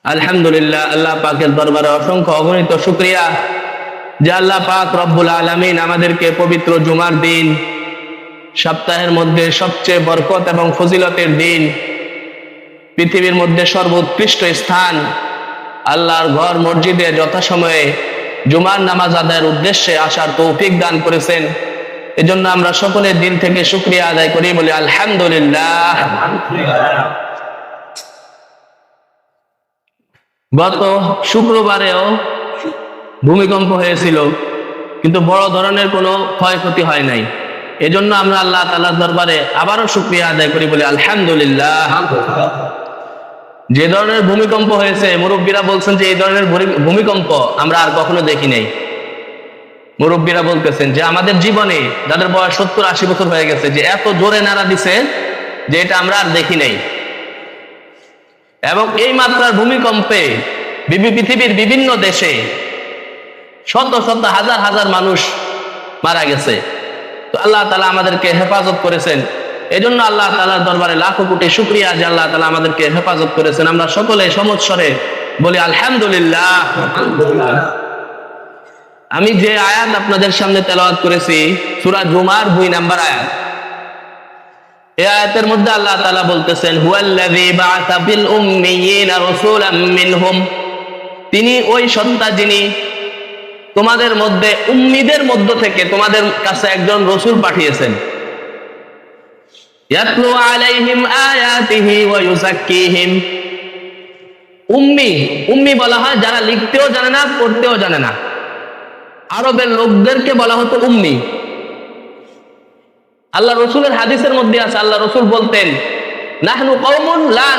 আলহামদুলিল্লাহ, আল্লাহ পাকের দরবারে অসংখ্য অগণিত শুকরিয়া যে আল্লাহ পাক রব্বুল আলামিন আমাদেরকে পবিত্র জুমার দিন, সপ্তাহের মধ্যে সবচেয়ে বরকত এবং ফজিলতের দিন, পৃথিবীর মধ্যে সর্বোৎকৃষ্ট স্থান আল্লাহর ঘর মসজিদে যথাসময়ে জুমার নামাজ আদায়ের উদ্দেশ্যে আসার তৌফিক দান করেছেন। এজন্য আমরা সকলের দিল থেকে শুকরিয়া আদায় করি, বলি আলহামদুলিল্লাহ। গত শুক্রবারেও ভূমিকম্প হয়েছিল, কিন্তু বড় ধরনের কোনো ক্ষয়ক্ষতি হয় নাই। এজন্য আমরা আল্লাহ তাআলার দরবারে আবারও শুকরিয়া আদায় করি, বলি আলহামদুলিল্লাহ। যে ধরনের ভূমিকম্প হয়েছে, মুরব্বীরা বলছেন যে এই ধরনের ভূমিকম্প আমরা আর কখনো দেখি নাই। মুরব্বীরা বলতেছেন যে আমাদের জীবনে, যাদের বয়স 70-80 বছর হয়ে গেছে, যে এত জোরে নাড়া দিছে যে এটা আমরা আর দেখি নাই। এবং এই মাত্রার ভূমিকম্পে পৃথিবীর বিভিন্ন দেশে শত শত হাজার হাজার মানুষ মারা গেছে। তো আল্লাহ তাআলা আমাদেরকে হেফাজত করেছেন। এজন্য আল্লাহ তাআলার দরবারে লাখো কোটি শুকরিয়া যে আল্লাহ তাআলা আমাদেরকে হেফাজত করেছেন। আমরা সকলে সমস্বরে বলি আলহামদুলিল্লাহ। আমি যে আয়াত আপনাদের সামনে তেলাওয়াত করেছি, সূরা জুমার 2 নম্বর আয়াত। এই আয়াতের মধ্যে আল্লাহ তাআলা বলতেছেন, হুয়াল্লাযী বা'আসা ফিল উম্মিয়িনা রাসূলাম মিনহুম, তিনি ওই সত্তা যিনি তোমাদের মধ্যে, উম্মীদের মধ্য থেকে তোমাদের কাছে একজন রাসূল পাঠিয়েছেন। ইয়াতলু আলাইহিম আয়াতিহি ওয়া ইউযাক্কিহিম। উম্মি বলা হয় যারা লিখতেও জানে না, পড়তেও জানে না। আরবের লোকদেরকে বলা হতো উম্মি। আল্লাহ রসুলের হাদিসের মধ্যে আছে, আল্লাহ রসুল বলতেন, নাহনু কওমুন লা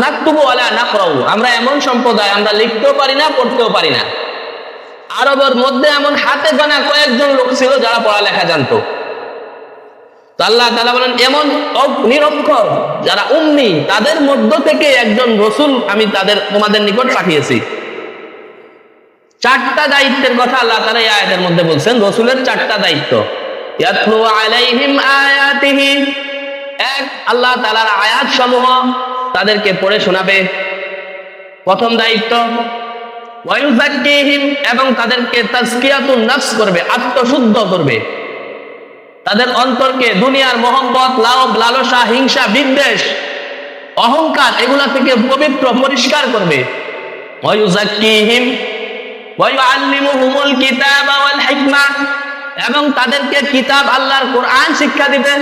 নাকতুবু ওয়া লা নাকরাউ, আমরা এমন সম্প্রদায়, আমরা লিখতেও পারি না, পড়তেও পারি না। আরবের মধ্যে এমন হাতে গোনা কয়েকজন লোক ছিল যারা পড়ালেখা জানতো। তো আল্লাহ তাআলা বলেন, এমন নিরক্ষর যারা উম্মি, তাদের মধ্য থেকে একজন রসুল আমি তোমাদের নিকট পাঠিয়েছি। 4টা দায়িত্বের কথা আল্লাহ তাআলা এই আয়াতের মধ্যে বলছেন। রসুলের 4টা দায়িত্ব। ইয়াতলু আলাইহিম আয়াতিহি, এক, আল্লাহ তাআলার আয়াত সমূহ তাদেরকে পড়ে শোনাবে, প্রথম দায়িত্ব। ওয়া ইউযাক্কিহিম, এবং তাদেরকে তাজকিয়াতুন নফস করবে, আত্মশুদ্ধ করবে। তাদের অন্তরকে দুনিয়ার মহব্বত, লাভ, লালসা, হিংসা, বিদ্বেষ, অহংকার, এগুলা থেকে পবিত্র, পরিষ্কার করবে। ওয়া ইউযাক্কিহিম ওয়া ইউআল্লিমুহুমুল কিতাবা ওয়াল হিকমা, এবং তাদেরকে কিতাব, আল্লাহর কোরআন শিক্ষা দিবেন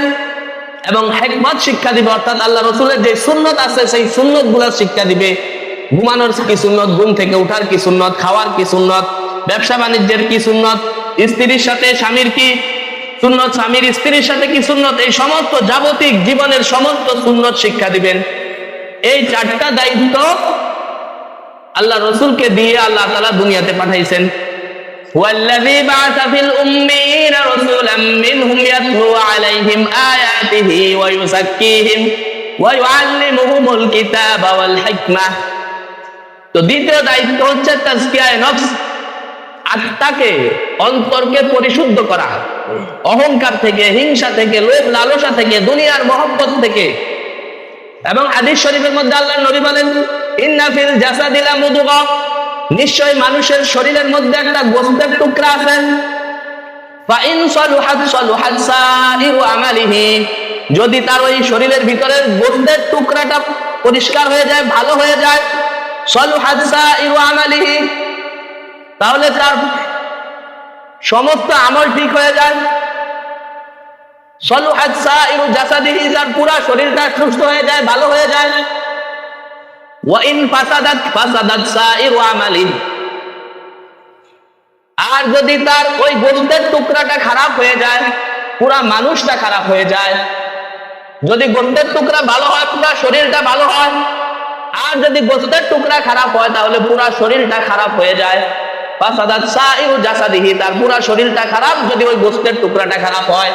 এবং হিকমত শিক্ষা দিবে। অর্থাৎ আল্লাহ রাসূলের যে সুন্নাত আছে সেই সুন্নাত গুলোর শিক্ষা দিবে। ঘুমানোর কি সুন্নাত, ঘুম থেকে ওঠার কি সুন্নাত, খাওয়ার কি সুন্নাত, ব্যবসা বাণিজ্যের কি সুন্নাত, স্ত্রীর সাথে স্বামীর কি সুন্নাত, স্বামীর স্ত্রীর সাথে কি সুন্নাত, এই সমস্ত জাগতিক জীবনের সমস্ত সুন্নাত শিক্ষা দিবেন। এই 4টা দায়িত্ব আল্লাহ রাসূলকে দিয়ে আল্লাহ তাআলা দুনিয়াতে পাঠাইছেন। হুয়াল্লাযী বা'আসা ফিল উম্মিয়িনা রাসূলাম মিনহুম ইয়াতলু আলাইহিম আয়াতিহি ওয়া ইউযাক্কিহিম ওয়া ইউআল্লিমুহুমুল কিতাবা ওয়াল হিকমা। তো দ্বিতীয় দায়িত্ব হচ্ছে তাজকিয়ায়ে নফস, আত্মাকে, অন্তরকে পরিশুদ্ধ করা, অহংকার থেকে, হিংসা থেকে, লোভ লালসা থেকে, দুনিয়ার মহব্বত থেকে। এবং হাদিস শরীফের মধ্যে আল্লাহর নবী বলেন, ইন্না ফিল জাসাদি লামুদগা, নিশ্চয় মানুষের শরীরের মধ্যে একটা গোশতের টুকরা আছে। ফা ইন সালুহাত সালুহাত সাইরু আমালিহি, যদি তার ওই শরীরের ভিতরের গোশতের টুকরাটা পরিষ্কার হয়ে যায়, ভালো হয়ে যায়, সালুহাত সাইরু আমালিহি, তাহলে তার সমস্ত আমল ঠিক হয়ে যায়। সালুহাত সাইরু জাসাদিহি, তার পুরো শরীরটা সুস্থ হয়ে যায়, ভালো হয়ে যায়। ওয়া ইন ফাসাদাত ফাসাদাত সাইরু আমালিহি, আর যদি তার ওই গোশতের টুকরাটা খারাপ হয়ে যায়, পুরা মানুষটা খারাপ হয়ে যায়। যদি গোশতের টুকরা ভালো হয়, পুরা শরীরটা ভালো হয়। আর যদি গোশতের টুকরা খারাপ হয়, তাহলে পুরা শরীরটা খারাপ হয়ে যায়। ফাসাদাত সাইরু জাসাদিহি, তার পুরা শরীরটা খারাপ যদি ওই গোশতের টুকরাটা খারাপ হয়।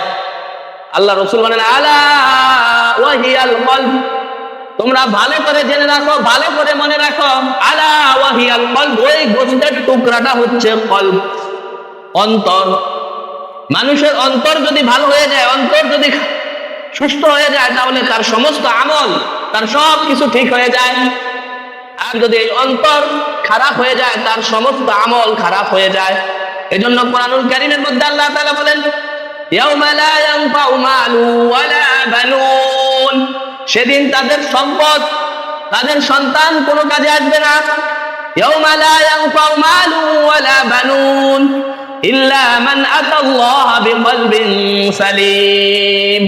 আল্লাহ রাসূল বলেন, আলা ওয়া হিয়াল কলব, তোমরা ভালো করে জেনে রাখো, ভালো করে মনে রাখো, আলা ওয়া হিয়াল কলব, ওই গোশতের টুকরাটা হচ্ছে কলব, অন্তর। মানুষের অন্তর যদি ভালো হয়ে যায়, অন্তর যদি সুস্থ হয়ে যায়, তাহলে তার সমস্ত আমল, তার সব কিছু ঠিক হয়ে যায়। আর যদি এই অন্তর খারাপ হয়ে যায় তার সমস্ত আমল খারাপ হয়ে যায়। এজন্য কোরআনুল কারীমের মধ্যে আল্লাহ তাআলা বলেন ইয়াউমা লা ইয়ানফাউ মালু ওয়ালা বানুন, সেদিন তাদের সম্পদ তাদের সন্তান কোনো কাজে আসবে না। ইয়াউমা লা ইয়ানফাউ মালু ওয়ালা বানুন ইল্লা মান আতাল্লাহা বিকলবিন সালিম,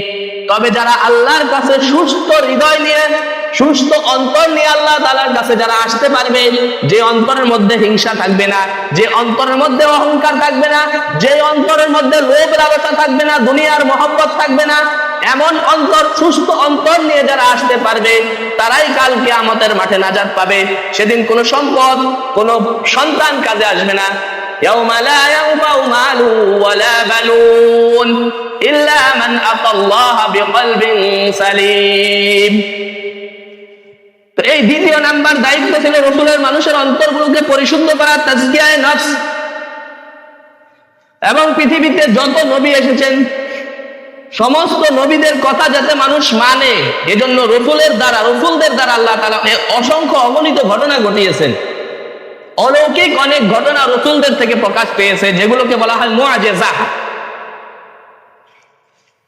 তবে যারা আল্লাহর কাছে সুস্থ হৃদয় নিয়ে সুস্থ অন্তর নিয়ে আল্লাহ তাআলার কাছে যারা আসতে পারবে, যে অন্তরের মধ্যে হিংসা থাকবে না, যে অন্তরের মধ্যে অহংকার থাকবে না, যে অন্তরের মধ্যে লোভ লালসা থাকবে না, দুনিয়ার মহব্বত থাকবে না, এমন অন্তর সুস্থ অন্তর নিয়ে যারা আসতে পারবে তারাই কাল কিয়ামতের মাঠে নাজাত পাবে। সেদিন কোনো সম্পদ কোনো সন্তান কাজে আসবে না। ইয়াউমা লা ইয়ানফাউ মালু ওয়ালা বানুন ইল্লা মান আতাল্লাহা বিকলবিন সালিম। তো এই দ্বিতীয় নাম্বার দায়িত্ব ছিল রাসূলের মানুষের অন্তরগুলোকে পরিশুদ্ধ করা, তাজকিয়ায়ে নফস। এবং পৃথিবীতে যত নবী এসেছেন সমস্ত নবীদের কথা যাতে মানুষ মানে, এজন্য রাসূলদের দ্বারা আল্লাহ তাআলা অসংখ্য অগণিত ঘটনা ঘটিয়েছেন। অলৌকিক অনেক ঘটনা রাসূলদের থেকে প্রকাশ পেয়েছে, যেগুলোকে বলা হয় মুআজিজা।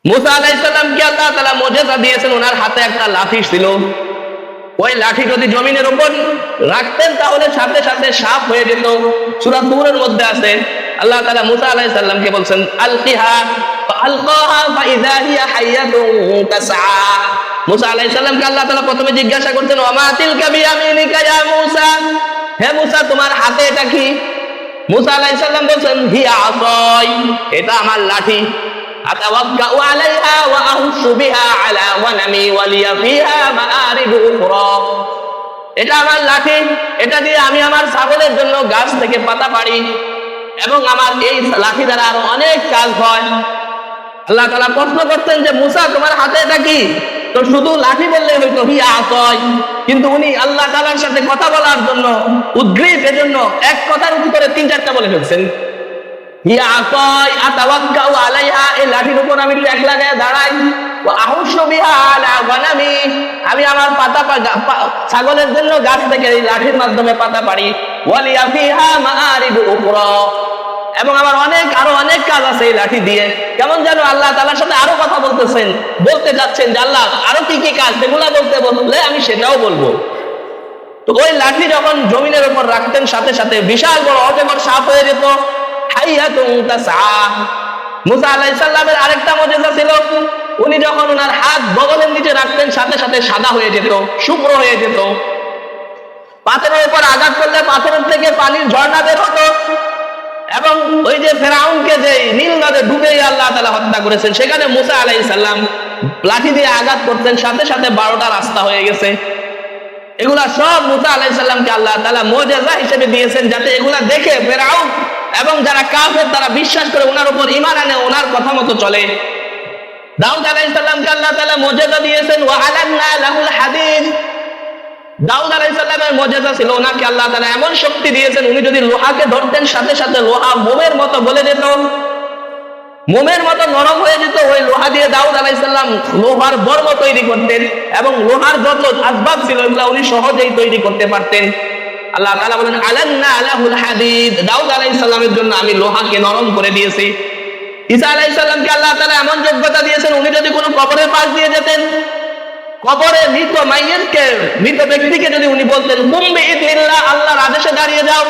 মুসা আলাইহিস সালামকে আল্লাহ তাআলা মুআজিজা দিয়েছেন, ওনার হাতে একটা লাঠি ছিল। ওই লাঠি যদি জমিনের উপর রাখতেন তাহলে সাথে সাথে সাপ হয়ে যেত। সূরা তুরের মধ্যে আছে, আল্লাহ তাআলা মুসা আলাইহিস সালামকে বলছেন আলকিহা ফাআলকাহা ফাইযা হিয়া হাইয়াতুন তাসআ। মুসা আলাইহিস সালামকে আল্লাহ তাআলা প্রথমে জিজ্ঞাসা করতেন ওয়া তিলকা বিয়ামিনিকা ইয়া মুসা, হে মুসা তোমার হাতে এটা কি? মুসা আলাইহিস সালাম বলছেন হিয়া আসাই, এটা আমার লাঠি। আতাওয়াক্কাউ আলাইহা ওয়া আহশু বিহা আলা ওয়ানামি ওয়া লিয়া ফিহা মাআরিবু উখরা, এটা আমার লাঠি, এটা দিয়ে আমি আমার ছাগলের জন্য গাছ থেকে পাতা পাড়ি এবং আমার এই লাঠি দ্বারা আরো অনেক কাজ হয়। আল্লাহ তাআলা প্রশ্ন করতেন যে মুসা তোমার হাতে এটা কি? তো শুধু লাঠি বললে হয়তো হিয়া আসাই, কিন্তু উনি আল্লাহ তাআলার সাথে কথা বলার জন্য উদ্গ্রীব, এজন্য এক কথার উত্তরে তিন চারটা বলে ফেলছেন। হিয়া আসাই আতাওয়াক্কাউ আলাইহা, এই লাঠির উপর আমি এক লাগায় দাঁড়াই। ওয়া আহশু বিহা আলা ওয়ানামি, আমি আমার পাতা ছাগলের জন্য গাছ থেকে এই লাঠির মাধ্যমে পাতা পাড়ি। ওয়া লিয়া ফিহা মাআরিবু উখরা, এবং আমার আরো অনেক কাজ আছে এই লাঠি দিয়ে। কেমন যেন আল্লাহ তাআলার সাথে আরো কথা বলতে যাচ্ছেন যে আল্লাহ আরো কি কি কাজ, সেগুলা বললে আমি সেটাও বলবো। তো ওই লাঠি যখন জমিনের উপর রাখতেন সাথে সাথে বিশাল বড় অজগর সাপ হয়ে যেত। হাইয়াতুন তাসআ। মুসা আলাইহিস সালামের আরেকটা মুজিজা ছিল, উনি যখন ওনার হাত বগলের নিচে রাখতেন সাথে সাথে সাদা হয়ে যেত, শুভ্র হয়ে যেত। পাথরের উপর আঘাত করলে পাথরের থেকে পানির ঝর্ণা বের হতো। এবং ওই যে ফেরাউনকে যে নীল নদে ডুবে আল্লাহ তাআলা হত্যা করেছেন, সেখানে মুসা আলাইহিস সালাম লাঠি দিয়ে আঘাত করতেন, সাথে সাথে 12টা রাস্তা হয়ে গেছে। এগুলা সব মুসা আলাইহিস সালামকে আল্লাহ তাআলা মুজিজা হিসেবে দিয়েছেন, যাতে এগুলা দেখে ফেরাউন এবং যারা কাফের তারা বিশ্বাস করে ওনার উপর ঈমান আনে, ওনার কথা মতো চলে। দাউদ আলাইহিস সালামকে আল্লাহ তাআলা মুজিজা দিয়েছেন ওয়া আলান্না লাহুল হাদিদ। দাউদ আলাইহিস সালামের মুজিজা ছিল ওনাকে আল্লাহ তাআলা এমন শক্তি দিয়েছেন, উনি যদি লোহাকে ধরতেন সাথে সাথে লোহা মোমের মতো গলে যেত, মোমের মতো নরম হয়ে যেত। ওই লোহা দিয়ে দাউদ আলাইহিস সালাম লোহার বর্ম তৈরি করতেন এবং লোহার যত আসবাব ছিল এগুলা উনি সহজেই তৈরি করতে পারতেন। আল্লাহ তাআলা বলেন আলান্না লাহুল হাদিদ, দাউদ আলাইহিস সালামের জন্য আমি লোহাকে নরম করে দিয়েছি। ঈসা আলাইহিস সালামকে আল্লাহ তাআলা এমন যোগ্যতা দিয়েছেন, উনি যদি কোনো কবরের পাশ দিয়ে যেতেন, কবরে মৃত ব্যক্তিকে যদি উনি বলতেন কুম বিইذনিল্লাহ, আল্লাহর আদেশে দাঁড়িয়ে যাও,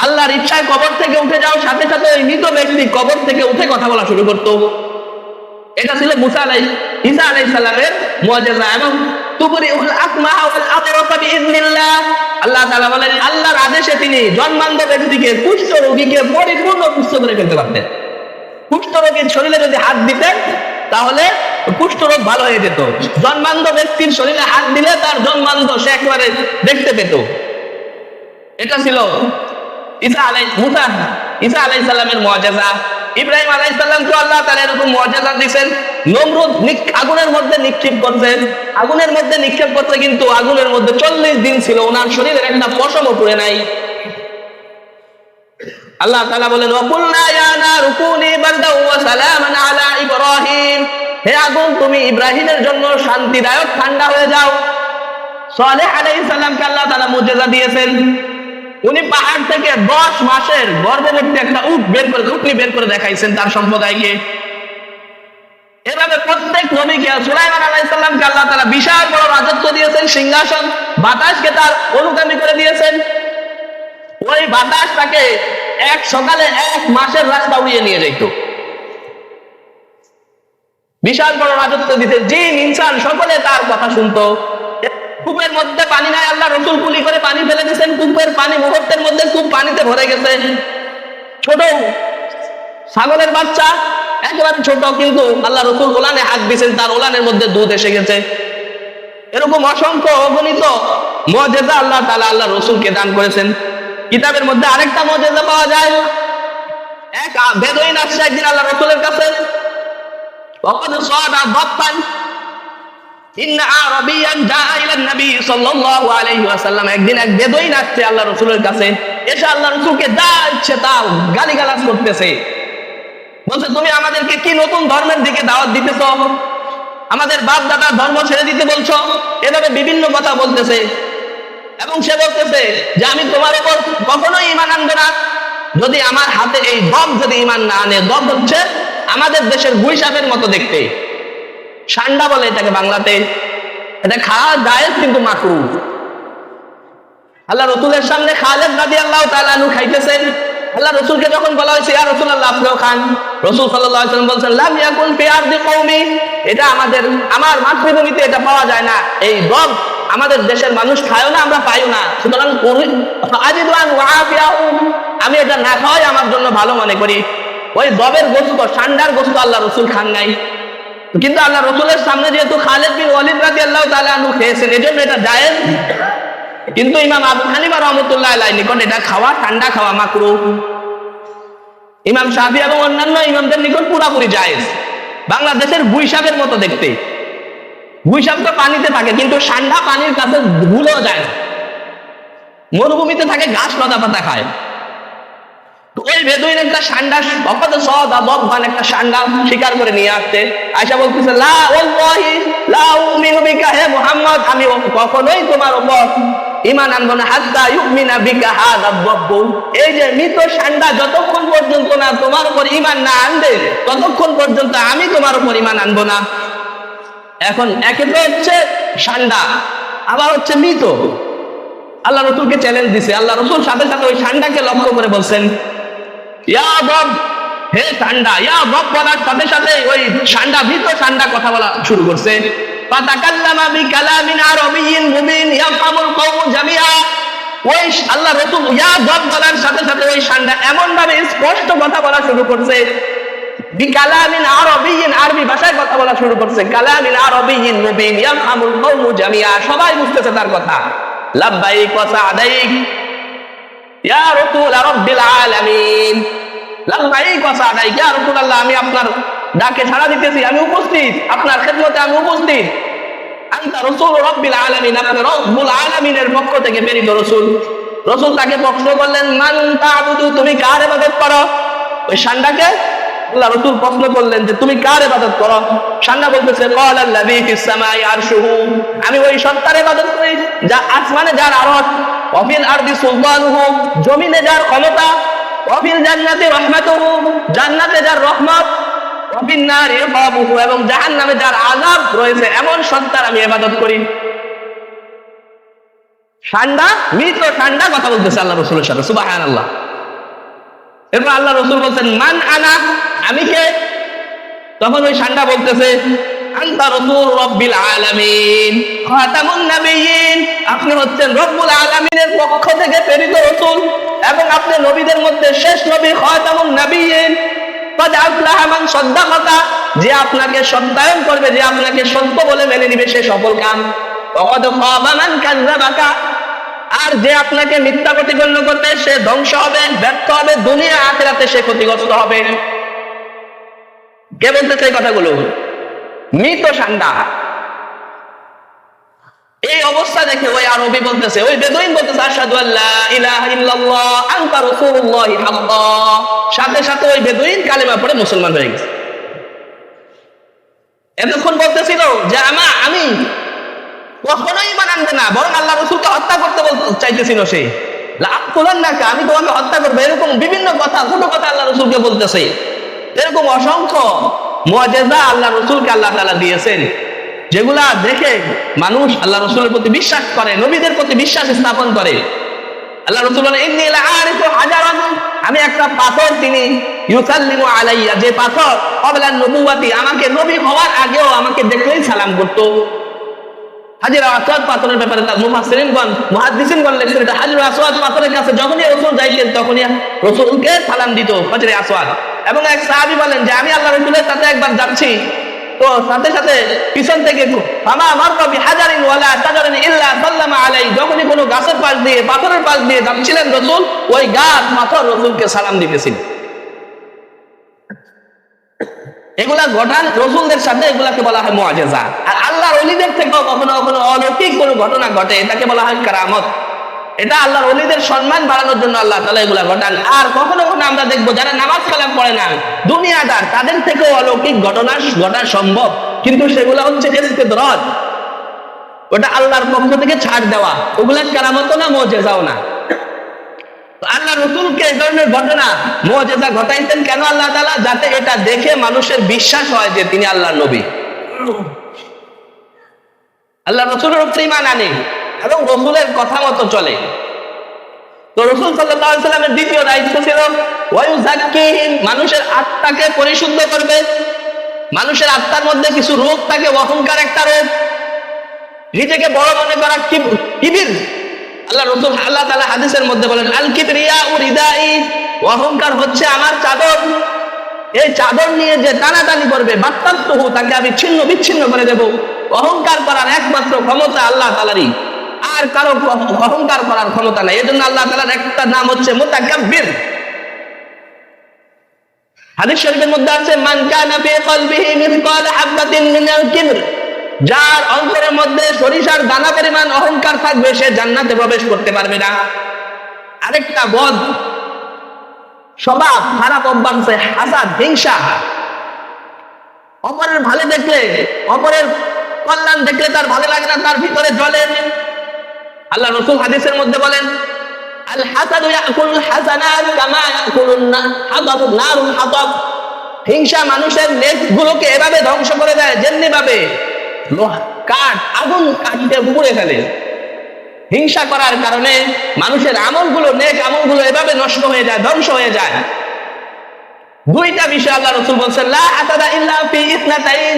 আল্লাহর ইচ্ছায় কবর থেকে উঠে যাও, সাথে সাথে ওই মৃত ব্যক্তি কবর থেকে উঠে কথা বলা শুরু করতো। এটা ছিল ঈসা আলাইহিস সালামের মুজিজা। এবং তুবরিউল আকমাহা ওয়াল আবরাসা বিইذনিল্লাহ, আল্লাহ তাআলা বলেন আল্লাহর আদেশে তিনি জন্মান্ধ ব্যক্তিকে, কুষ্ঠ রোগীকে পরিপূর্ণ সুস্থ করে ফেলতে পারতেন। কুষ্ঠ রোগীর শরীরে যদি হাত দিতেন তাহলে কুষ্ঠ রোগ ভালো হয়ে যেত। জন্মান্ধ ব্যক্তির শরীরে হাত দিলে তার জন্মান্ধ সে একেবারে দেখতে পেত। এটা ছিল ঈসা আলাইহিস সালামের মুজিজা। ইব্রাহিম আলাইহিস সালামকে আল্লাহ তাআলা এরকম মুজিজা দিয়েছেন। নমরুদ আগুনের মধ্যে নিক্ষেপ করতে, কিন্তু আগুনের মধ্যে 40 দিন ছিল, ওনার শরীরের একটা পশমও পুড়ে নাই। আল্লাহ তাআলা বলেন ওয়াকুলনা ইয়া নারু কুনি বারদাও ওয়া সালামান আলা ইব্রাহিম, হে আগুন তুমি ইব্রাহিমের জন্য শান্তিদায়ক ঠান্ডা হয়ে যাও। সালেহ আলাইহিস সালামকে আল্লাহ তাআলা মুজিজা দিয়েছেন, উনি পাহাড় থেকে 10 মাসের গর্ভবতী একটা উটনি বের করে দেখাইছেন তার সম্প্রদায়কে। এভাবে প্রত্যেক নবীকে, সুলাইমান আলাইহিস সালামকে আল্লাহ তাআলা বিশাল বড় রাজত্ব দিয়েছেন, সিংহাসন, বাতাসকে তার অনুগামী করে দিয়েছেন। ওই বাতাস তাকে এক সকালে 1 মাসের রাস্তা উড়িয়ে নিয়ে যেত। বিশাল বড় রাজত্ব দিতে জিন ইনসান সকলে তার কথা শুনতো। কূপের মধ্যে পানি নাই, আল্লাহ রাসূল কুলি করে পানি ফেলে দিয়েছেন, কূপের পানি মুহূর্তের মধ্যে কূপ পানিতে ভরে গেছে। ছোট ছাগলের বাচ্চা একেবারে ছোট, কিন্তু আল্লাহ রাসূল ওলানে হাত দিয়েছেন, তার ওলানের মধ্যে দুধ এসে গেছে। এরকম অসংখ্য অগণিত মুজিজা আল্লাহ তাআলা আল্লাহ রাসূলকে দান করেছেন। কিতাবের মধ্যে আরেকটা মুজিজা পাওয়া যায়। এক বেদুইন আসছে একদিন আল্লাহ রাসূলের কাছে, وقد صاد ضبطا ان عربيا جاء الى النبي صلى الله عليه وسلم। একদিন এক বেদুইন আসছে আল্লাহ রাসূলের কাছে, এসে আল্লাহ রাসূলকে দাঁড়াচ্ছে, তাও গালিগালাজ করতেছে, বলছে তুমি আমাদেরকে কি নতুন ধর্মের দিকে দাওয়াত দিতেছ, আমাদের বাপ দাদার ধর্ম ছেড়ে দিতে বলছো, এভাবে বিভিন্ন কথা বলতেছে। এবং সে বলতেছে যে আমি তোমার উপর কখনোই ঈমান আনবো না যদি আমার হাতে এই দব যদি ঈমান না আনে। দব হচ্ছে আমাদের দেশের গুইসাপের মতো দেখতে, সান্ডা বলে এটাকে বাংলাতে। এটা খাওয়া জায়েজ কিন্তু মাকরুহ। আল্লাহ রাসূলের সামনে খালেদ রাদিয়াল্লাহু তাআলা আনহু খাইতেছেন। আল্লাহ রাসূলকে যখন বলা হয়েছে ইয়া রাসূলুল্লাহ আপনিও খান, রাসূল সাল্লাল্লাহু আলাইহি ওয়াসাল্লাম বলেন লাম ইয়াকুন ফি আরদি কওমি, এটা আমার মাতৃভূমিতে এটা পাওয়া যায় না। এই দব আমাদের দেশের মানুষ খায়ও না, আমরা পাইও না, সুতরাং আজিদুন ওয়া আফিয়াহু, আমি এটা না খাওয়াই আমার জন্য ভালো মনে করি। ওই দবের গোশত, সান্ডার গোশত আল্লাহ রাসূল খান নাই, কিন্তু আল্লাহ রাসূলের সামনে যেহেতু খালিদ বিন ওয়ালিদ রাদিয়াল্লাহু তাআলা আনহু খেয়েছেন, এজন্য এটা জায়েজ। কিন্তু ইমাম আবু হানিফা রাহমাতুল্লাহি আলাইহি নিকট এটা খাওয়া, ঠান্ডা খাওয়া মাকরুহ। ইমাম শাফি এবং অন্যান্য ইমামদের নিকট পুরোপুরি জায়েজ। বাংলাদেশের গুইসাপের মতো দেখতে, গুইসাপ তো পানিতে থাকে, কিন্তু ঠান্ডা পানির কাছে ভুলেও যায় না, মরুভূমিতে থাকে, ঘাস লতা পাতা খায়। ওই বেদুইন একটা সান্ডা, অকত সদা বকবান একটা সান্ডা শিকার করে নিয়ে আসছে। আয়েশা বলতেছে লা ওয়াল্লাহি লা উমিনু বিকা, হে মুহাম্মদ আমি কখনোই তোমার উপর ঈমান আনবো না হাত্তা ইউমিনা বিকা হাযা যাব্বু। এই যে মৃত সান্ডা যতক্ষণ পর্যন্ত না তোমার উপর ঈমান না আনবে, ততক্ষণ পর্যন্ত আমি তোমার উপর ঈমান আনবো না। এখন একে তো হচ্ছে সান্ডা, আবার হচ্ছে মৃত। আল্লাহ রাসূলকে চ্যালেঞ্জ দিছে। আল্লাহ রাসূল সাথে সাথে ওই সান্ডাকে লক্ষ্য করে বলছেন ইয়া রব, হে সান্ডা, ইয়া রব বলার সাথে সাথে ওই সান্ডা, মৃত সান্ডা কথা বলা শুরু করছে। ফাতাকাল্লামা বিকালামিন আরাবিয়্যিন মুবিন ইয়াফহামুল কওমু জামিআ। ওই আল্লাহ রাসূল ইয়া রব বলার সাথে সাথে ওই সান্ডা এমন ভাবে স্পষ্ট কথা বলা শুরু করছে, বিকালামিন আরাবিয়্যিন, আরবি ভাষায় কথা বলা শুরু করছে, কালামিন আরাবিয়্যিন মুবিন ইয়াফহামুল কওমু জামিআ, সবাই বুঝতেছে তার কথা। লাব্বাইক ওয়া সা'দাইক ইয়া রাসূল রাব্বিল আলামিন, লাব্বাইক ওয়া সা'দাইক ইয়া রাসূলুল্লাহ, আমি আপনার ডাকে সাড়া দিতেছি, আমি উপস্থিত, আপনার খেদমতে আমি উপস্থিত। আনতা রাসূল রাব্বিল আলামিন, আপনি রব্বুল আলামিনের পক্ষ থেকে প্রেরিত রাসূল। রাসূল তাকে প্রশ্ন করলেন মান তা'বুদু, তুমি কার ইবাদত করো? ওই সান্ডাকে আল্লাহ রাসূল প্রশ্ন করলেন যে তুমি কার ইবাদত করো? সান্ডা বলতেছে ক্বালাল্লাযী ফিস সামাই আরশুহু, আমি ওই সত্তার ইবাদত করি যা আসমানে যার আরশ, ওয়া ফিল আরদি সুলতানুহু, জমিনে যার ক্ষমতা, ওয়া ফিল জান্নাতি রাহমাতুহু, জান্নাতে যার রহমত, ওয়া ফিন নারি ইকাবুহু, এবং জাহান্নামে যার আযাব রয়েছে, এমন সত্তার আমি ইবাদত করি। সান্ডা, মৃত সান্ডা কথা বলতেছে আল্লাহ রাসূলের সাথে, সুবহানাল্লাহ। এরপর আল্লাহ রাসূল বলছেন মান আনা, আমি কে? তখন ওই সান্ডা বলতেছে আনতা রাসূল রাব্বিল আলামিন খাতামুন নাবিয়্যিন, আপনি হচ্ছেন রব্বুল আলামিনের পক্ষ থেকে প্রেরিত রাসূল, এবং আপনি নবীদের মধ্যে শেষ নবী, খাতামুন নাবিয়্যিন। ক্বাদ আফলাহা মান সাদ্দাকাকা, যে আপনাকে সত্যায়ন করবে, যে আপনাকে সত্য বলে মেনে নিবে, সে সফল কাম। ওয়া ক্বাদ খাবা মান কাযযাবাকা, আর যে আপনাকে মিথ্যা প্রতিপন্ন করবে সে ধ্বংস হবে, ব্যর্থ হবে, দুনিয়া আখিরাতে সে ক্ষতিগ্রস্ত হবে। কে বলতেছে এই কথাগুলো? মৃত সান্ডা। এই অবস্থা দেখে ওই আরবি বলতেছে, ওই বেদুইন বলতেছে আশহাদু আল্লা ইলাহা ইল্লাল্লাহ আনতা রাসূলুল্লাহি হাক্কা। সাথে সাথে ওই বেদুইন কালেমা পড়ে মুসলমান হয়ে গেছে। এতক্ষণ বলতেছিল যে আমি কখনোই ঈমান আনবে না, বরং আল্লাহ রাসূলকে হত্যা করতে চাইতেছিল সে। লাআকুলান্নাকা, আমি তোমাকে হত্যা করবো, এরকম বিভিন্ন কথা, ছোট কথা আল্লাহ রাসূলকে বলতেছে। এরকম অসংখ্য মুআজিজা আল্লাহ রাসূলকে আল্লাহ তাআলা দিয়েছেন, যেগুলা দেখে মানুষ আল্লাহ রাসূলের প্রতি বিশ্বাস করে, নবীদের প্রতি বিশ্বাস স্থাপন করে। আল্লাহ রাসূল বলেন, ইন্নী লাআরিফু হাজারান, আমি একটা পাথর, তিনি ইউসাল্লিমু আলাইয়া, যে পাথর ক্বাবলা নবুওয়াতি, আমাকে নবী হওয়ার আগেও আমাকে দেখলেই সালাম করত। হাজরুল আসওয়াদ পাথরের ব্যাপারে তার মুফাসসিরিনগণ, মুহাদ্দিসিনগণ লিখছেন, এটা হাজরুল আসওয়াদ পাথরের কাছে যখনই রাসূল যাইতেন তখনই রাসূলকে সালাম দিত হাজরে আসওয়াদ। এবং এক সাহাবী বলেন যে আমি আল্লাহ রাসূলের সাথে একবার যাচ্ছি, তো সাথে সাথে পিছন থেকে ফামা মাররা বিহাজারিন ওয়ালা শাজারিন ইল্লা সাল্লামা আলাইহি, যখনই কোনো গাছের পাশ দিয়ে, পাথরের পাশ দিয়ে যাচ্ছিলেন রাসূল, ওই গাছ পাথর রাসূলকে সালাম দিতেছিল। এগুলা ঘটান রাসূলদের সাথে, এগুলাকে বলা হয় মুআজিজা। আর আল্লাহর ওলিদের থেকেও কখনো কখনো অলৌকিক কোনো ঘটনা ঘটে, এটাকে বলা হয় কারামত। এটা আল্লাহর ওলিদের সম্মান বাড়ানোর জন্য আল্লাহ তাআলা এগুলা ঘটান। আর কখনো কখনো আমরা দেখবো যারা নামাজ কালাম পড়ে না, দুনিয়াদার, তাদের থেকেও অলৌকিক ঘটনা ঘটা সম্ভব, কিন্তু সেগুলো হচ্ছে ইস্তিদরাজ, ওটা আল্লাহর পক্ষ থেকে ছাড় দেওয়া, ওগুলা কারামতও না, মুআজিজাও না। আল্লাহ রাসূলকে এই ধরনের ঘটনা মুআজিজা ঘটাইতেন কেন আল্লাহ তাআলা? যাতে এটা দেখে মানুষের বিশ্বাস হয় যে তিনি আল্লাহর নবী, আল্লাহ রাসূলের উপর ঈমান আনে এবং রাসূলের কথা মতো চলে। তো রাসূল সাল্লাল্লাহু আলাইহি ওয়াসাল্লামের দ্বিতীয় দায়িত্ব ছিল ওয়ায়ুযাক্কিহিম, মানুষের আত্মাকে পরিশুদ্ধ করবে। মানুষের আত্মার মধ্যে কিছু রোগ থাকে, অহংকার একটা রোগ, নিজেকে বড় মনে করা, কিবির। আল্লাহ রাসূল, আল্লাহ তাআলা হাদিসের মধ্যে বলেন, আল কিবরিয়াউ রিদাই, অহংকার হচ্ছে আমার চাদর। এই চাদর নিয়ে যে টানাটানি করবে, বাত্তাতুহু, তাকে আমি ছিন্ন বিচ্ছিন্ন করে দেব। অহংকার করার একমাত্র ক্ষমতা আল্লাহ তাআলারই, আর কারো অহংকার করার ক্ষমতা নাই। এজন্য আল্লাহ তাআলার একটা নাম হচ্ছে মুতাকাব্বির। হাদিস শরীফের মধ্যে আছে, মান কানা ফি কলবিহি মিসকাল হাববাতিন মিনাল কিবর, যার অন্তরের মধ্যে সরিষার দানা পরিমাণ অহংকার থাকবে, সে জান্নাতে প্রবেশ করতে পারবে না। আরেকটা বদ স্বভাব, খারাপ অভ্যাস আছে হাসাদ, হিংসা। অপরের ভালো দেখলে, অপরের কল্যাণ দেখলে তার ভালো লাগে না, তার ভিতরে জ্বলে। আল্লাহ রাসূল হাদিসের মধ্যে বলেন, আল হাসাদু ইয়াকুলুল হাসানাত কামা ইয়াকুলুন হাতাব নারুল হাতাব, হিংসা মানুষের নেকগুলোকে এভাবে ধ্বংস করে দেয় যেমনি ভাবে কাঠ আগুন কাটতে পুড়ে ফেলে। হিংসা করার কারণে মানুষের আমলগুলো, নেক আমলগুলো এভাবে নষ্ট হয়ে যায়, ধ্বংস হয়ে যায়। দুইটা বিষয় আল্লাহ রাসূল বলেন, লা হাসাদা ইল্লা ফি ইসনাতাইন,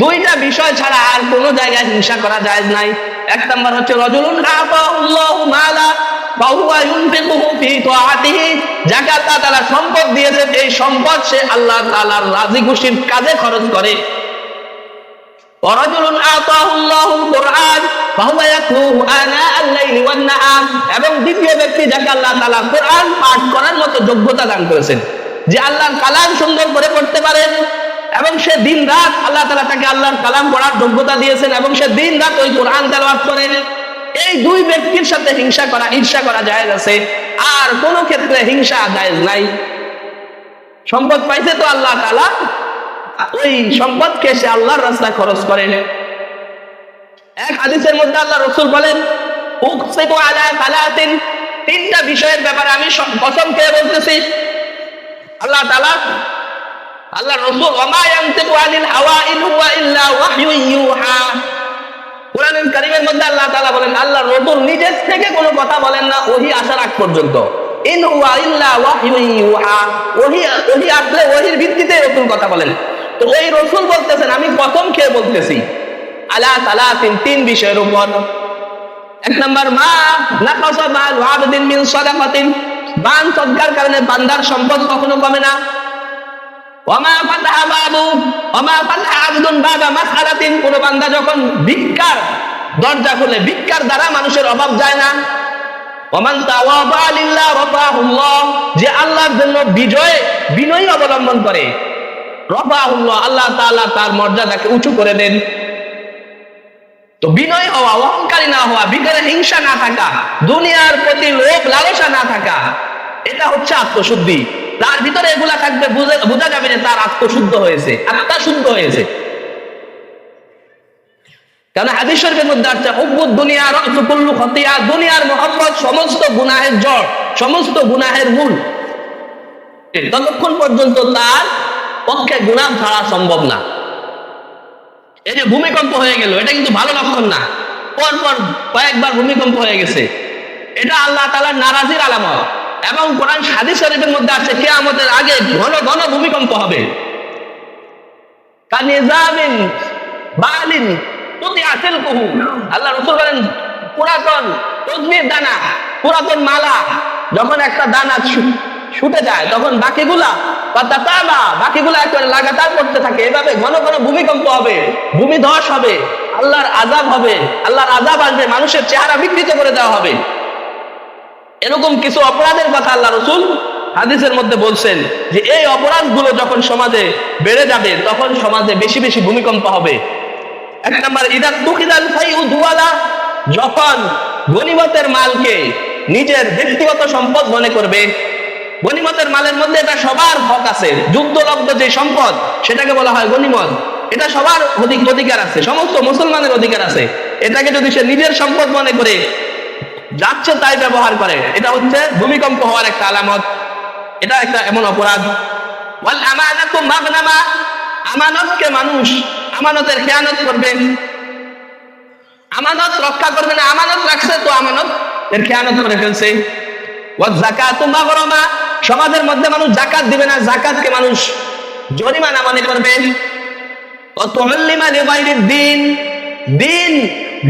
দুইটা বিষয় ছাড়া আর কোন জায়গায় হিংসা করা জায়েজ নাই। এক নাম্বার হচ্ছে রাজুলুন আতাহুল্লাহু মালা ওয়া হুয়া ইউনফিকুহু ফি তাআতিহি, যাকে আল্লাহ তাআলা সম্পদ দিয়েছে, এই সম্পদ সে আল্লাহ তাআলার রাজি খুশির কাজে খরচ করে। ওয়ারাজুলুন আতাহুল্লাহুল কুরআন ওয়া হুয়া ইয়াতলুহু আনাআল লাইলি ওয়ান নাহার, এবং দ্বিতীয় ব্যক্তি যাকে আল্লাহ তাআলা কুরআন পাঠ করার মতো যোগ্যতা দান করেছেন, যে আল্লাহর কালাম সুন্দর করে পড়তে পারে, এবং সে দিন রাত, আল্লাহ তাআলা তাকে আল্লাহর কালাম পড়ার যোগ্যতা দিয়েছেন, এবং সে দিন রাত ওই কোরআন তেলাওয়াত করে। এই দুই ব্যক্তির সাথে হিংসা করা, ঈর্ষা করা জায়েজ আছে, আর কোন ক্ষেত্রে হিংসা জায়েজ নাই। সম্পদ পাইছে তো আল্লাহ তাআলা, ওই সম্পদকে সে আল্লাহর রাস্তায় খরচ করে। এক হাদিসের মধ্যে আল্লাহ রাসূল বলেন, উকসিতু আলা সালাতিন, তিনটা বিষয়ের ব্যাপারে আমি কসম খেয়ে বলতেছি। আল্লাহ তাআলা, আল্লাহ রাসূল, ওয়া মা ইয়ানতিকু আনিল হাওয়া ইন হুয়া ইল্লা ওয়াহয়ুন ইউহা, কোরআনুল কারীমের মধ্যে আল্লাহ তাআলা বলেন, আল্লাহ রাসূল নিজের থেকে কোনো কথা বলেন না ওহী আসার আগ পর্যন্ত। ইন হুয়া ইল্লা ওয়াহয়ুন ইউহা, ওহী আসলে ওহীর ভিত্তিতে রাসূল কথা বলেন। তো ওই রাসূল বলতেছেন, আমি কসম খেয়ে বলতেছি, আলা সালাতিন, তিন বিষয়ের উপর। এক নাম্বার, মা নাকাসা মাল আবদিন মিন সাদাকাতিন, দান সদকার কারণে বান্দার সম্পদ কখনো কমে না। ওয়ামা ফাতাহা বাবু ওয়ামা ফাতাহা আবদুন বাবা মাসআলাতিন, কোন বান্দা যখন ভিক্ষার দরজা খুলে, ভিক্ষার দ্বারা মানুষের অভাব যায় না। ওয়ামান তাওয়াবা লিল্লাহ রাফাহুল্লাহ, যে আল্লাহর জন্য বিনয় অবলম্বন করে, রাফাহুল্লাহ, আল্লাহ তাআলা তার মর্যাদাকে উঁচু করে দেন। তো বিনয় হওয়া, অহংকারী না হওয়া, ভিতরে হিংসা না থাকা, দুনিয়ার প্রতি লোভ লালসা না থাকা, এটা হচ্ছে আত্মশুদ্ধি। তার ভিতরে এগুলা থাকবে, বোঝা যাবে যে তার আত্মশুদ্ধ হয়েছে, আত্মা শুদ্ধ হয়েছে। কারণ হাদিস শরীফের মধ্যে আছে হুব্বুদ দুনিয়া রাসু কুল্লু খাতিয়া, দুনিয়ার মহব্বত সমস্ত গুনাহের জড়, সমস্ত গুনাহের মূল। ততক্ষণ পর্যন্ত তার পক্ষে গুনাহ ছাড়া সম্ভব না। এই যে ভূমিকম্প হয়ে গেল, এটা কিন্তু ভালো লক্ষণ না। পরপর কয়েকবার ভূমিকম্প হয়ে গেছে, এটা আল্লাহ তাআলার নারাজির আলামত। এবং কোরআন হাদিস শরীফের মধ্যে আছে কিয়ামতের আগে ঘন ঘন ভূমিকম্প হবে। কানিজামিন বালিন তুতিয়াতিল কুহু, আল্লাহ রাসূল বলেন পুরাতন তসবির দানা, পুরাতন মালা যখন একটা দানা ছুটে যায় তখন বাকিগুলা একেবারে লাগাতার পড়তে থাকে। এভাবে ঘন ঘন ভূমিকম্প হবে, ভূমিধস হবে, আল্লাহর আযাব হবে, আল্লাহর আযাব আসবে, মানুষের চেহারা বিকৃত করে দেওয়া হবে। এরকম কিছু অপরাধের কথা আল্লাহ রাসূল হাদিসের মধ্যে বলছেন যে এই অপরাধগুলো যখন সমাজে বেড়ে যাবে তখন সমাজে বেশি বেশি ভূমিকম্প হবে। এক নম্বর, ইদা তুকিদাল ফাইউ দুওয়ালা, যখন গনিমতের মালকে নিজের ব্যক্তিগত সম্পদ মনে করবে। গনিমতের মালের মধ্যে এটা সবার হক আছে, যুদ্ধলব্ধ যে সম্পদ সেটাকে বলা হয় গনিমত। এটা সবার অধিকার আছে, সমস্ত মুসলমানের অধিকার আছে। এটাকে যদি সে নিজের সম্পদ মনে করে যাচ্ছে তাই ব্যবহার করে, এটা হচ্ছে ভূমিকম্প হওয়ার একটা আলামত। এটা একটা এমন অপরাধ। ওয়াল আমানাতু মাগনামা, আমানতকে মানুষ আমানতের খেয়ানত করবে, আমানত রক্ষা করবে না, আমানত রাখছে তো আমানত এর খেয়ানত করে ফেলছে। ওয়াজ যাকাতু মাগরামা, সমাজের মধ্যে মানুষ যাকাত দিবে না, যাকাতকে মানুষ জরিমানা মনে করবে। ওয়াতুল্লিমা লিগাইরিদ দ্বীন, দ্বীন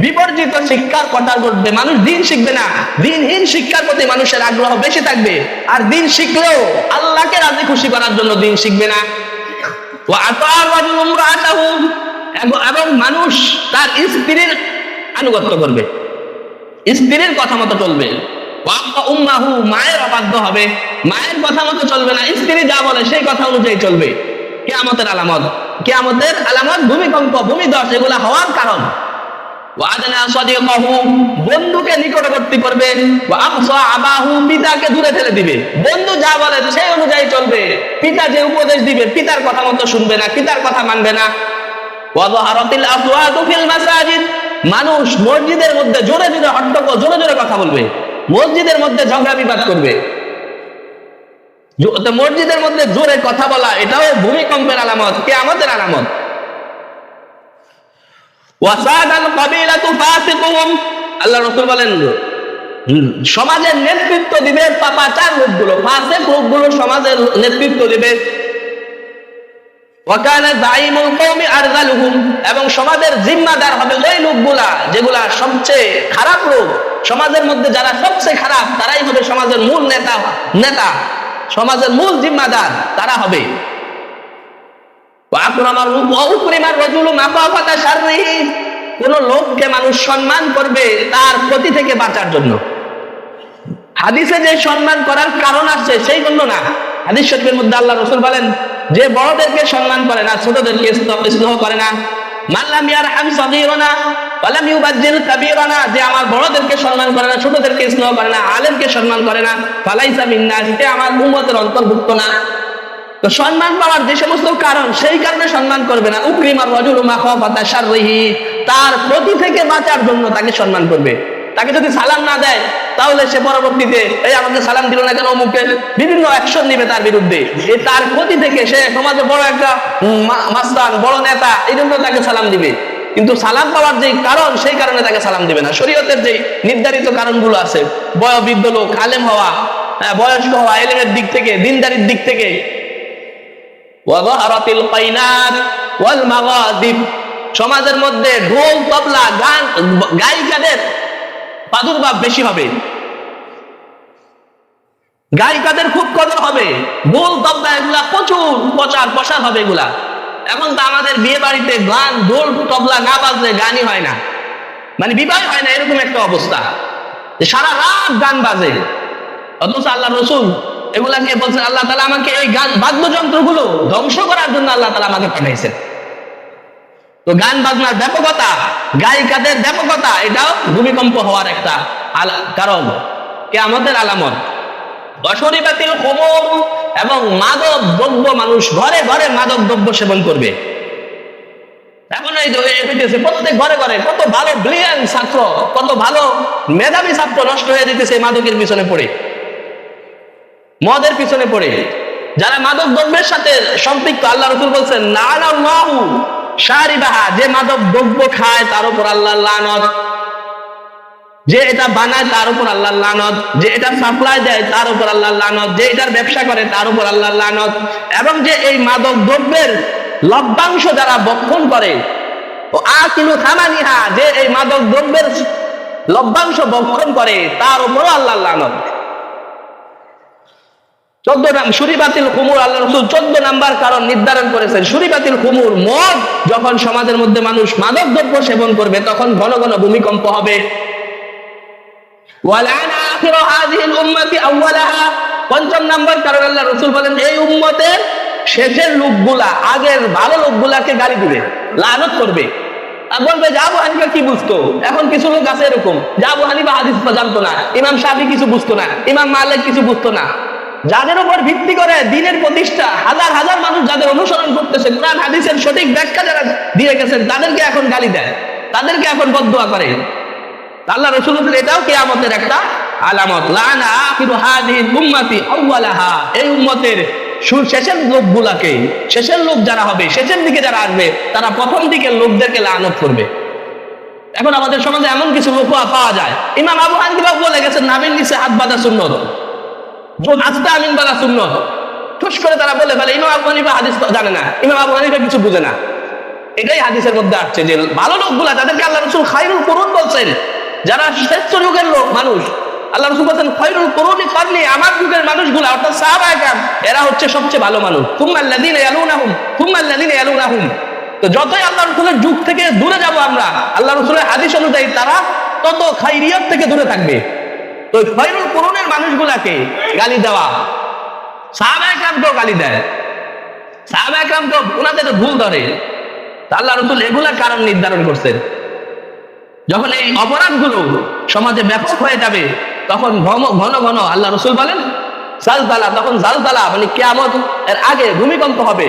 বিবর্জিত শিক্ষার কথা বলবে, মানুষ দ্বীন শিখবে না, দ্বীনহীন শিক্ষার প্রতি মানুষের আগ্রহ বেশি থাকবে। আর দ্বীন শিখলেও আল্লাহকে রাজি খুশি করার জন্য দ্বীন শিখবে না। ওয়া আতাআ রাজুলু ইমরাআতাহু, এবং মানুষ তার স্ত্রীর আনুগত্য করবে, স্ত্রীর কথা মতো চলবে। ওয়া উম্মাহু, মায়ের অবাধ্য হবে, মায়ের কথা মতো চলবে না, স্ত্রী যা বলে সেই কথা অনুযায়ী চলবে। কিয়ামতের আলামত, কিয়ামতের আলামত ভূমিকম্প, ভূমিধস, এগুলা হওয়ার কারণ। ওয়া আদনা সাদিকাহু, বন্ধুকে নিকটবর্তী করবে। ওয়া আহসা আবাহু, পিতাকে দূরে ঠেলে দিবে। বন্ধু যা বলে সেই অনুযায়ী চলবে, পিতা যে উপদেশ দিবে পিতার কথা মতো শুনবে না, পিতার কথা মানবে না। ওয়া যাহারাতিল আসওয়াতু ফিল মাসাজিদ, মানুষ মসজিদের মধ্যে জোরে জোরে হট্টগোল, জোরে জোরে কথা বলবে, মসজিদের মধ্যে ঝগড়া বিবাদ করবে। মসজিদের মধ্যে জোরে কথা বলা এটাও ভূমিকম্পের আলামত, কিয়ামতের আলামত। ওয়াসাদাল কাবিলাতু ফাসিকুহুম, আল্লাহ রাসূল বলেন সমাজের নেতৃত্ব দিবে পাপাচার লোকগুলো, ফাসিক লোকগুলো সমাজের নেতৃত্ব দিবে। ওয়াকানা যাইমুল কওমি আরযালুহুম, এবং সমাজের জিম্মাদার হবে ওই লোকগুলা যেগুলা সবচেয়ে খারাপ লোক। সমাজের মধ্যে যারা সবচেয়ে খারাপ তারাই হবে সমাজের মূল নেতা, সমাজের মূল জিম্মাদার তারা হবে। কোন লোককে মানুষ সম্মান করবে তার ক্ষতি থেকে বাঁচার জন্য। হাদিসে যে সম্মান করার কারণ আছে সেই জন্য না। হাদিস শরীফের মধ্যে আল্লাহ রাসূল বলেন যে বড়দেরকে সম্মান করে না, ছোটদেরকে স্নেহ করে না। মান লাম ইয়ারহাম সাগীরানা ওয়া লাম ইউবাজ্জিল কাবীরানা, যে আমার বড়দেরকে সম্মান করে না, ছোটদেরকে স্নেহ করে না, আলেমকে সম্মান করে না, ফালাইসা মিন্না, সে আমার উম্মতের অন্তর্ভুক্ত না। তো সম্মান পাওয়ার যে সমস্ত কারণ সেই কারণে সম্মান করবে না। উকরিমার রাজুলু মাখাফাতা শাররিহি, তার ক্ষতি থেকে বাঁচার জন্য তাকে সম্মান করবে। তাকে যদি সালাম না দেয় তাহলে সে পরবর্তীতে এই আমাকে সালাম দিল না কেন, অমুকে বিভিন্ন অ্যাকশন নিবে তার বিরুদ্ধে। এই তার ক্ষতি থেকে, সে সমাজে বড় একটা মাস্তান, বড় নেতা, এই জন্য তাকে সালাম দিবে। কিন্তু সালাম পাওয়ার যে কারণ সেই কারণে তাকে সালাম দিবে না। শরীয়তের যে নির্ধারিত কারণগুলো আছে, বয়োবৃদ্ধ লোক, আলেম হওয়া, বয়স্ক হওয়া, এলেমের দিক থেকে, দিনদারির দিক থেকে। ওয়াযাহারাতিল কাইনাত ওয়াল মাগাদিব, সমাজের মধ্যে ঢোল, তবলা, গান, গায়িকাদের প্রাদুর্ভাব বেশি হবে, গায়িকাদের খুব কদর হবে। ঢোল, তবলা এগুলা প্রচুর প্রচার হবে এগুলা। এখন তো আমাদের বিয়ে বাড়িতে গান, ঢোল, তবলা না বাজলে গানই হয় না, মানে বিবাহ হয় না, এরকম একটা অবস্থা। সারা রাত গান বাজে, অথচ আল্লাহ রাসূল এগুলাকে বলছেন আল্লাহ তাআলা আমাকে এই গান বাদ্যযন্ত্রগুলো ধ্বংস করার জন্য আল্লাহ তাআলা আমাকে পাঠাইছেন। তো গান বাজনার ব্যাপকতা, গায়িকাদের ব্যাপকতা, এটাও ভূমিকম্প হওয়ার একটা কারণ, কিয়ামতের আলামত। অশরিবাতিল খুমুর, এবং মাদক দ্রব্য, মানুষ ঘরে ঘরে মাদক দ্রব্য সেবন করবে। এখন এই হইতেছে প্রত্যেক ঘরে ঘরে কত ভালো ব্রিলিয়ান্ট ছাত্র, কত ভালো মেধাবী ছাত্র নষ্ট হয়ে যেতেছে মাদকের পিছনে পড়ে, মদের পিছনে পড়ে। যারা মাদক দ্রব্যের সাথে সম্পৃক্ত, আল্লাহ রাসূল বলছেন লানাল্লাহু শারিবাহা, যে মাদক দ্রব্য খায় তার উপর আল্লাহর লানত, যে এটা বানায় তার উপর আল্লাহর লানত, যে এটা সাপ্লাই দেয় তার উপর আল্লাহর লানত, যে এটার ব্যবসা করে তার উপর আল্লাহর লানত, এবং যে এই মাদক দ্রব্যের লভ্যাংশ যারা বক্ষণ করে, ও আকিলু থামানিহা, যে এই মাদক দ্রব্যের লভ্যাংশ বক্ষণ করে তার উপরও আল্লাহর লানত। 14 নাম শুরিবাতিল খুমুর, আল্লাহ রাসূল 14 নাম্বার কারণ নির্ধারণ করেছেন। শুরিবাতিল খুমুর, মদ যখন সমাজের মধ্যে মানুষ মাদক দ্রব্য সেবন করবে তখন ঘন ঘন ভূমিকম্প হবে। ওয়ালানা আখিরু হাযিহিল উম্মতি আউওয়ালাহা, 5 নাম্বার কারণ আল্লাহ রাসূল বলেন এই উম্মতের শেষের লোকগুলা আগের ভালো লোকগুলাকে গালি দিবে, লানত করবে, আর বলবে যে আবু হানিফা কি বুঝতো। এখন কিছু লোক আছে এরকম যে আবু হানিফা হাদিস জানতো না, ইমাম শাফি কিছু বুঝতো না, ইমাম মালিক কিছু বুঝতো না। যাদের উপর ভিত্তি করে দিনের প্রতিষ্ঠা, হাজার হাজার মানুষ যাদের অনুসরণ করতেছে, কোরআন হাদিসের সঠিক ব্যাখ্যা যারা দিয়ে গেছেন তাদেরকে এখন গালি দেয়, তাদেরকে এখন বদদুয়া করে। আল্লাহ রাসূল বলেন এটাও কিয়ামতের একটা আলামত। লানা আখিরু হাযিহিল উম্মতি আউওয়ালাহা, এই উম্মতের শেষের লোকগুলাকে, শেষের লোক যারা হবে, শেষের দিকে যারা আসবে তারা প্রথম দিকের লোকদেরকে লানত করবে। এখন আমাদের সমাজে এমন কিছু লোক পাওয়া যায়, ইমাম আবু হানিফা বলে গেছেন নাবির নিচে হাত বাঁধা সুন্নত, আস্তা আমিন বলা সুন্নত, ঠুস করে তারা বলে ফেলে ইমাম আবু হানিফা হাদিস জানে না, ইমাম আবু হানিফা কিছু বুঝে না। এটাই হাদিসের মধ্যে আসছে যে ভালো লোকগুলা তাদেরকে আল্লাহ রাসূল খায়রুল কুরুন বলছেন, যারা শ্রেষ্ঠ যুগের লোক মানুষ। আল্লাহ রাসূল বলেন খায়রুল কুরুনি কারনি, আমার যুগের মানুষগুলা অর্থাৎ সাহাবায়ে কেরাম এরা হচ্ছে সবচেয়ে ভালো মানুষ। সুম্মাল্লাযীনা ইয়ালুনাহুম সুম্মাল্লাযীনা ইয়ালুনাহুম, তো যতই আল্লাহ রাসূলের যুগ থেকে দূরে যাব আমরা, আল্লাহ রাসূলের হাদিস অনুযায়ী তারা তত খায়রিয়ত থেকে দূরে থাকবে। তো খায়রুল কুরুনের মানুষগুলাকে গালি দেওয়া, সাহাবায়ে কেরামকেও গালি দেয়, সাহাবায়ে কেরামকেও ওনাদের ভুল ধরে। আল্লাহ রাসূল এগুলা কারণ নির্ধারণ করছেন। যখন এই অপরাধগুলো সমাজে ব্যাপক হয়ে যাবে তখন ঘন ঘন আল্লাহ রাসূল বলেন জালজালা, তখন জালজালা মানে কিয়ামত এর আগে ভূমিকম্প হবে,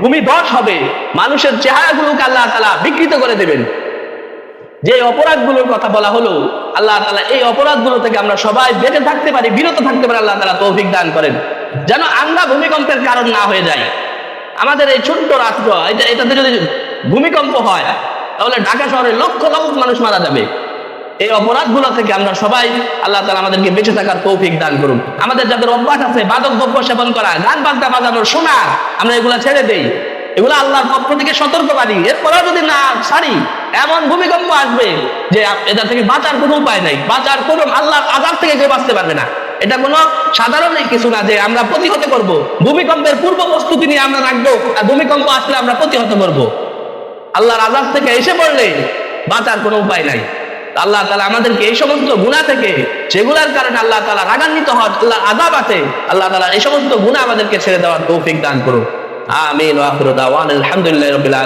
ভূমিধস হবে, মানুষের চেহারাগুলোকে আল্লাহ তাআলা বিকৃত করে দেবেন। যে অপরাধগুলোর কথা বলা হলো, আল্লাহ তাআলা এই অপরাধগুলো থেকে আমরা সবাই বেঁচে থাকতে পারি, বিরত থাকতে পারি, আল্লাহ তাআলা তৌফিক দান করেন, যেন আমরা ভূমিকম্পের কারণ না হয়ে যাই। আমাদের এই ছোট্ট রাষ্ট্র, এটাতে যদি ভূমিকম্প হয় তাহলে ঢাকা শহরে লক্ষ লক্ষ মানুষ মারা যাবে। এই অপরাধগুলো থেকে আমরা সবাই, আল্লাহ তাআলা আমাদেরকে বেঁচে থাকার তৌফিক দান করুন। আমাদের যাদের অভ্যাস আছে মাদক দ্রব্য সেবন করা, গান বাজনা বাজানোর, শোনা, আমরা এগুলা ছেড়ে দেই, এগুলো আল্লাহর পক্ষ থেকে সতর্কবাণী। এরপরেও যদি না ছাড়ি এমন ভূমিকম্প আসবে যে এটা থেকে বাঁচার কোনো উপায় নাই, বাঁচার কোনো, আল্লাহর আযাব থেকে কেউ বাঁচতে পারবে না। এটা কোনো সাধারণ কিছু না যে আমরা প্রতিহত করব, ভূমিকম্পের পূর্ব প্রস্তুতি নিয়ে আমরা রাখবো, আর ভূমিকম্প আসলে আমরা প্রতিহত করব। আল্লাহর আযাব থেকে এসে পড়লে বাঁচার কোনো উপায় নাই। আল্লাহ তাআলা আমাদেরকে এই সমস্ত গুনাহ থেকে, যেগুলোর কারণে আল্লাহ তাআলা রাগান্বিত হন, আল্লাহর আযাব আছে, আল্লাহ তাআলা এই সমস্ত গুনাহ আমাদেরকে ছেড়ে দেওয়ার তৌফিক দান করুন। আমিন ওয়া আখিরু দাওয়ানা আলহামদুলিল্লাহি রাব্বিল আলামিন।